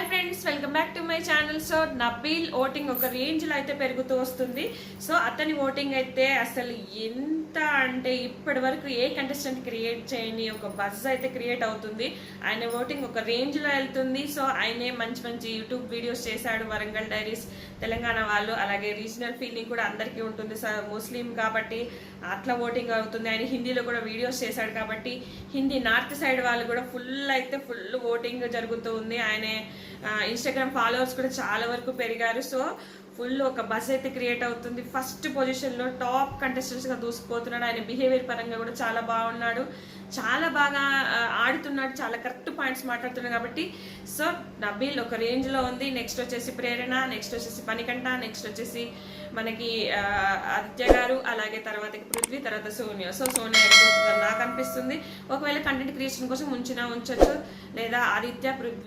Hi friends, welcome back to my channel. So Nabeel voting ఒక range లో అయితే పెరుగుతూ వస్తుంది. సో అతని ఓటింగ్ అయితే అసలు ఎంత అంటే ఇప్పటి వరకు ఏ కంటెస్టెంట్ క్రియేట్ చేయని ఒక బజ్ అయితే క్రియేట్ అవుతుంది. ఆయన ఓటింగ్ ఒక రేంజ్ లో వెళ్తుంది. సో ఆయనే మంచి మంచి యూట్యూబ్ వీడియోస్ చేశాడు. వరంగల్ డైరీస్ తెలంగాణ వాళ్ళు, అలాగే రీజనల్ ఫీలింగ్ కూడా అందరికీ ఉంటుంది. ముస్లిం కాబట్టి అట్లా ఓటింగ్ అవుతుంది. ఆయన హిందీలో కూడా వీడియోస్ చేశాడు కాబట్టి హిందీ నార్త్ సైడ్ వాళ్ళు కూడా ఫుల్ ఓటింగ్ జరుగుతూ ఉంది. ఆయన ఇన్స్టాగ్రామ్ ఫాలోవర్స్ కూడా చాలా వరకు పెరిగారు. సో ఫుల్ ఒక బస్ అయితే క్రియేట్ అవుతుంది. ఫస్ట్ పొజిషన్ లో టాప్ కంటెస్టెంట్స్ గా దూసుకుపోతున్నాడు. ఆయన బిహేవియర్ పరంగా కూడా చాలా బాగున్నాడు, చాలా బాగా ఆడుతున్నాడు, చాలా కరెక్ట్ పాయింట్స్ మాట్లాడుతున్నాడు. కాబట్టి సో నబీల్ ఒక రేంజ్ లో ఉంది. నెక్స్ట్ వచ్చేసి ప్రేరణ, నెక్స్ట్ వచ్చేసి పనికంట, నెక్స్ట్ వచ్చేసి మనకి ఆదిత్య గారు, అలాగే తర్వాత పృథ్వీ, తర్వాత సోనియా. సో సోనియా వెళ్ళిపోతుందని నాకు అనిపిస్తుంది. ఒకవేళ కంటెంట్ క్రియేషన్ కోసం ఉంచొచ్చు, లేదా ఆదిత్య, పృథ్వీ